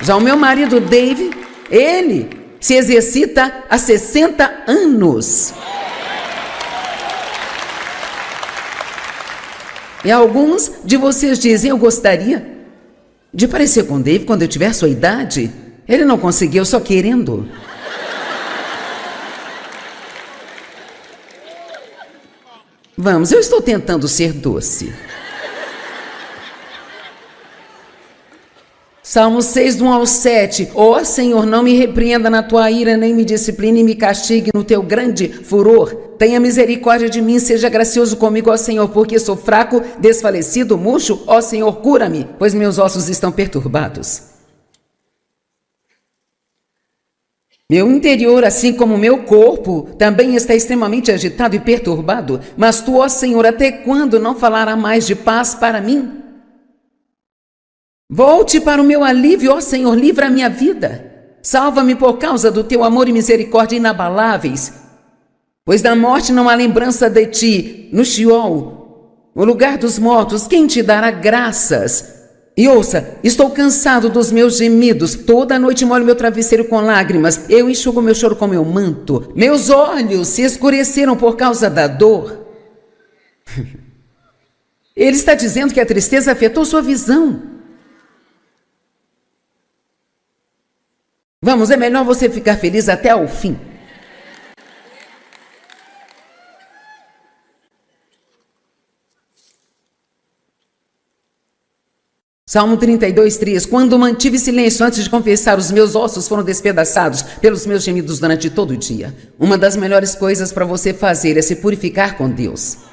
já o meu marido Dave, ele se exercita há 60 anos. E alguns de vocês dizem: eu gostaria de parecer com Dave quando eu tiver sua idade. Ele não conseguiu, só querendo. Vamos, eu estou tentando ser doce. Salmo 6, do 1 ao 7. Ó Senhor, não me repreenda na tua ira, nem me discipline e me castigue no teu grande furor. Tenha misericórdia de mim, seja gracioso comigo, ó Senhor, porque sou fraco, desfalecido, murcho. Ó Senhor, cura-me, pois meus ossos estão perturbados. Meu interior, assim como meu corpo, também está extremamente agitado e perturbado. Mas tu, ó Senhor, até quando não falará mais de paz para mim? Volte para o meu alívio, ó Senhor, livra a minha vida. Salva-me por causa do teu amor e misericórdia inabaláveis. Pois da morte não há lembrança de ti. No Sheol, o lugar dos mortos, quem te dará graças? E ouça, estou cansado dos meus gemidos. Toda noite molho meu travesseiro com lágrimas. Eu enxugo meu choro com meu manto. Meus olhos se escureceram por causa da dor. Ele está dizendo que a tristeza afetou sua visão. Vamos, é melhor você ficar feliz até o fim. Salmo 32, 3. Quando mantive silêncio antes de confessar, os meus ossos foram despedaçados pelos meus gemidos durante todo o dia. Uma das melhores coisas para você fazer é se purificar com Deus.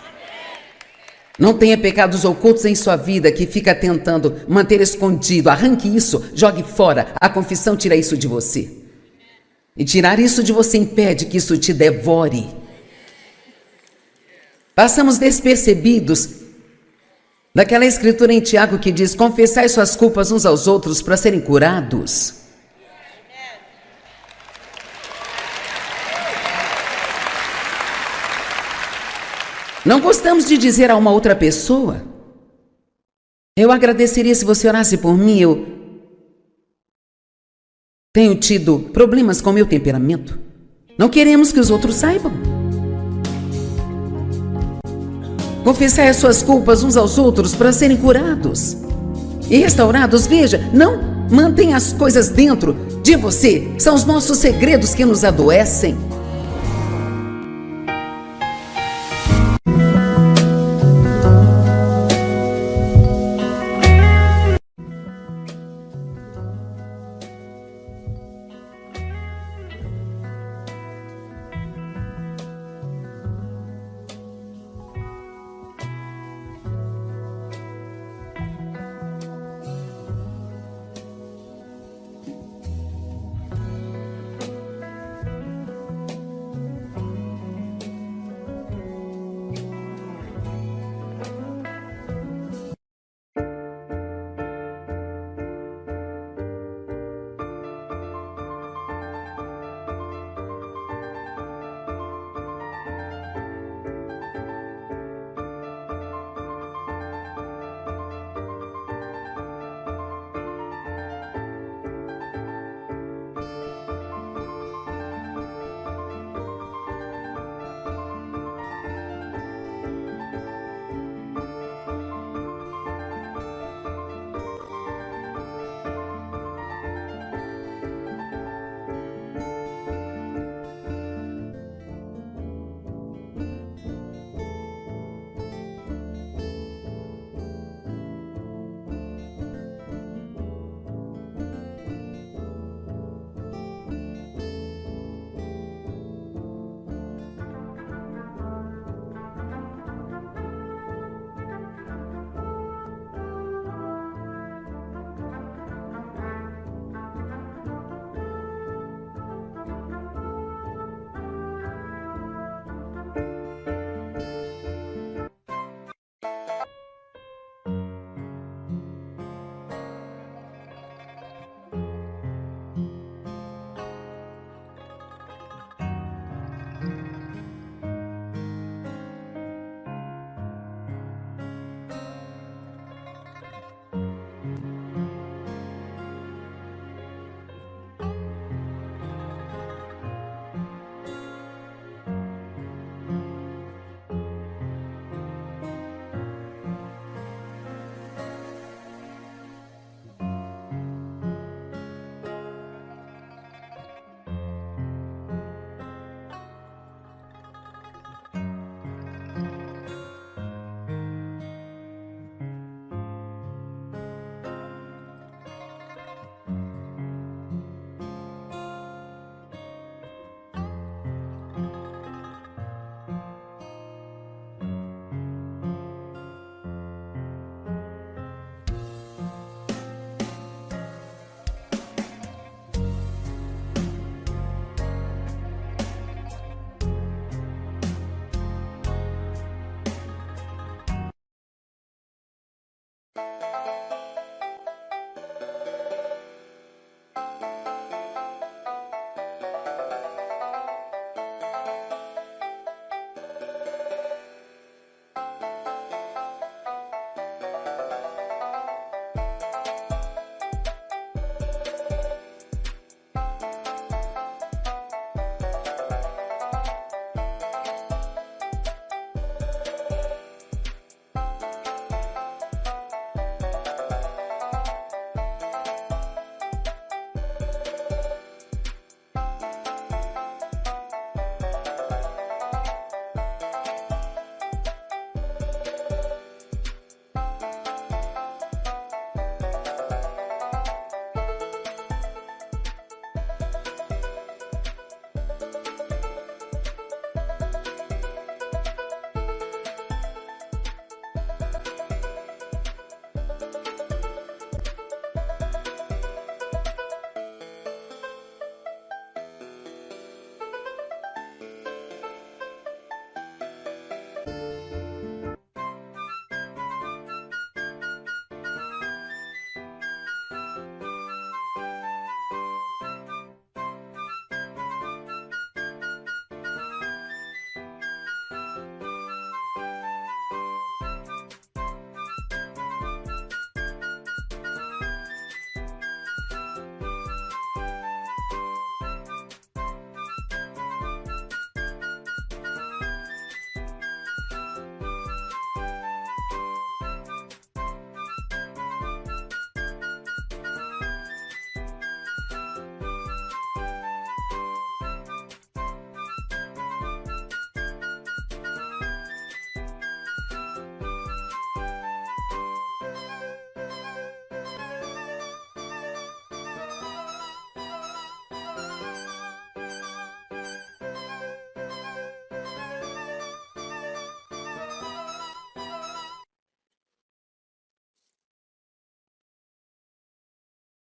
Não tenha pecados ocultos em sua vida que fica tentando manter escondido. Arranque isso, jogue fora. A confissão tira isso de você. E tirar isso de você impede que isso te devore. Passamos despercebidos daquela escritura em Tiago que diz: confessai suas culpas uns aos outros para serem curados. Não gostamos de dizer a uma outra pessoa: eu agradeceria se você orasse por mim, eu tenho tido problemas com meu temperamento. Não queremos que os outros saibam. Confessai as suas culpas uns aos outros para serem curados e restaurados. Veja, não mantenha as coisas dentro de você. São os nossos segredos que nos adoecem.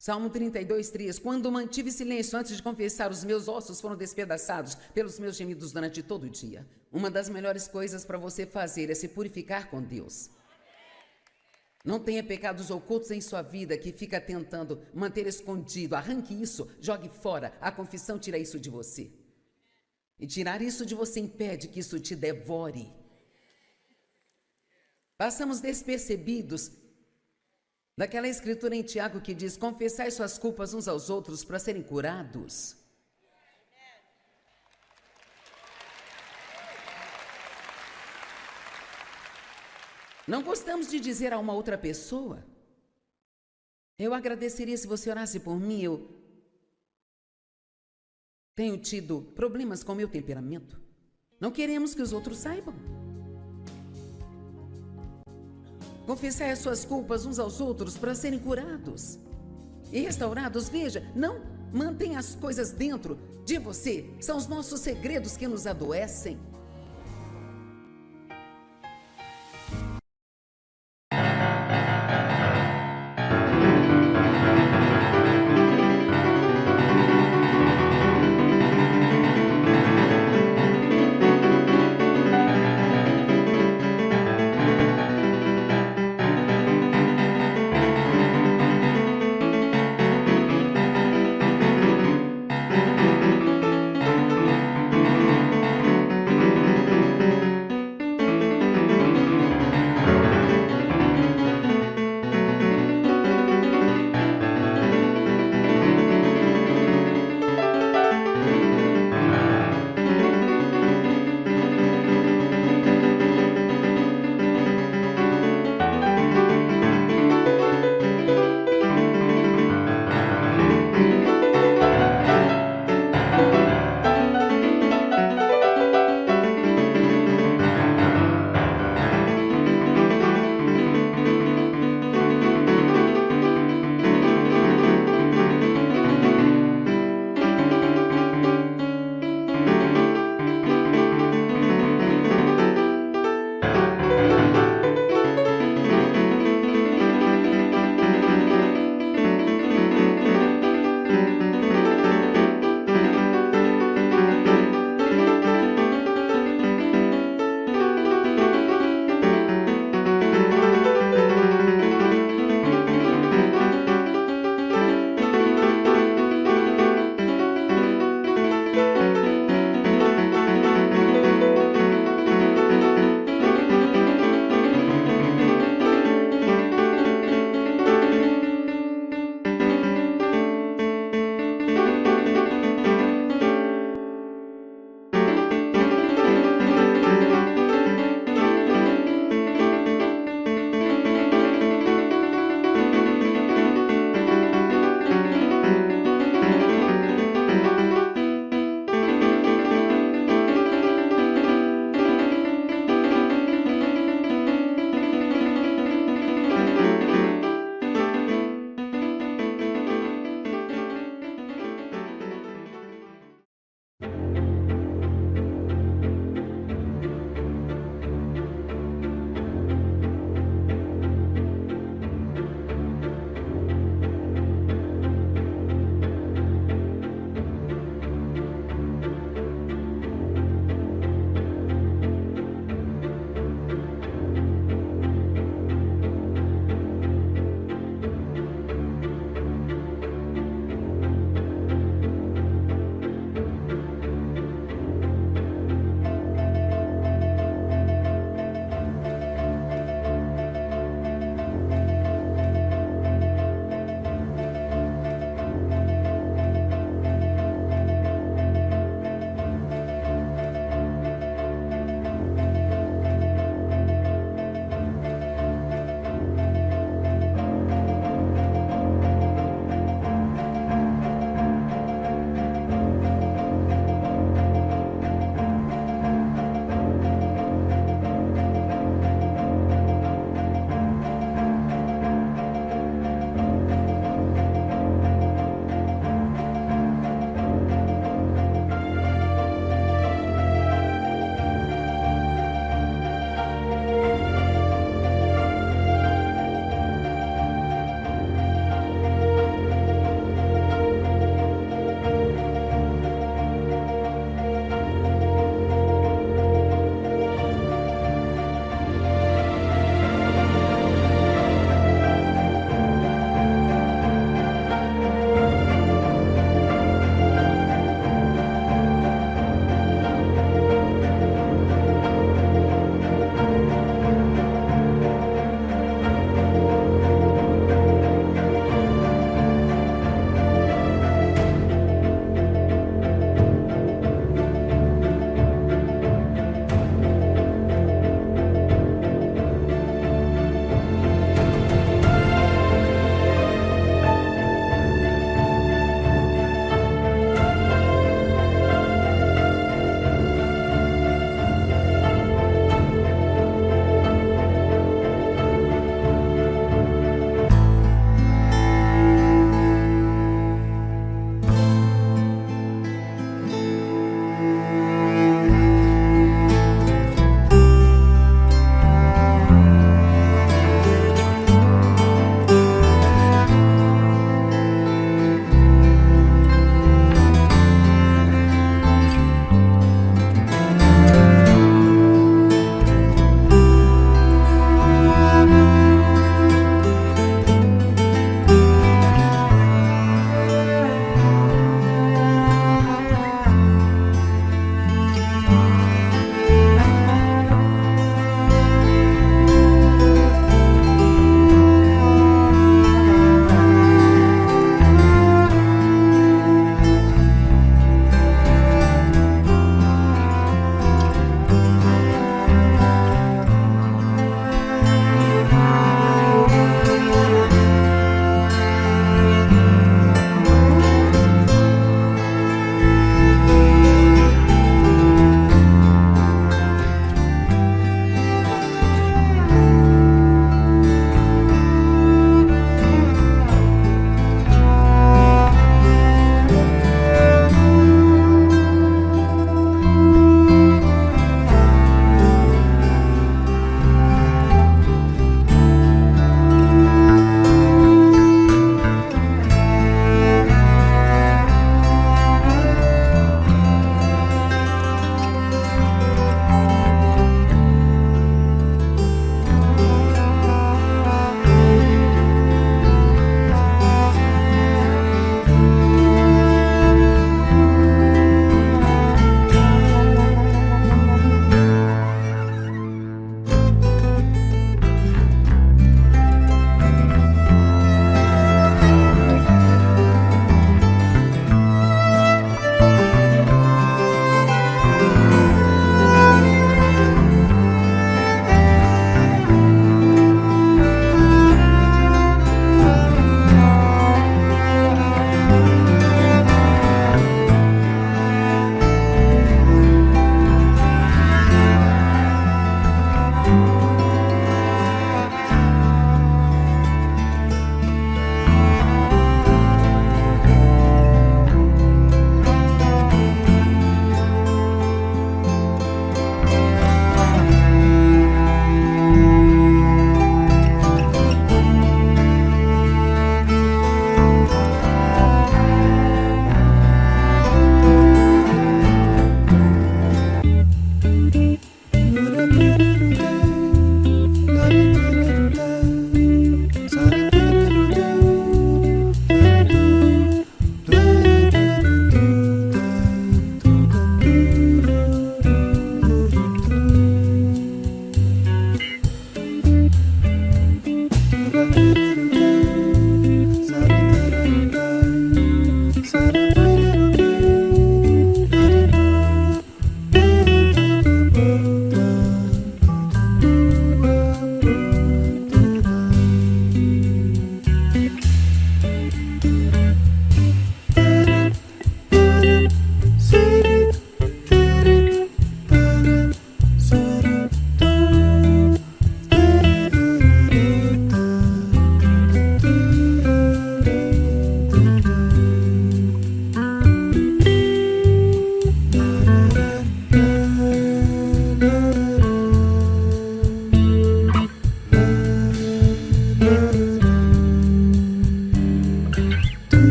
Salmo 32:3. Quando mantive silêncio antes de confessar, os meus ossos foram despedaçados pelos meus gemidos durante todo o dia. Uma das melhores coisas para você fazer é se purificar com Deus. Não tenha pecados ocultos em sua vida que fica tentando manter escondido. Arranque isso, jogue fora. A confissão tira isso de você. E tirar isso de você impede que isso te devore. Passamos despercebidos daquela escritura em Tiago que diz: confessai suas culpas uns aos outros para serem curados. Não gostamos de dizer a uma outra pessoa: eu agradeceria se você orasse por mim, eu tenho tido problemas com o meu temperamento. Não queremos que os outros saibam. Confessai as suas culpas uns aos outros para serem curados e restaurados. Veja, não mantenha as coisas dentro de você. São os nossos segredos que nos adoecem.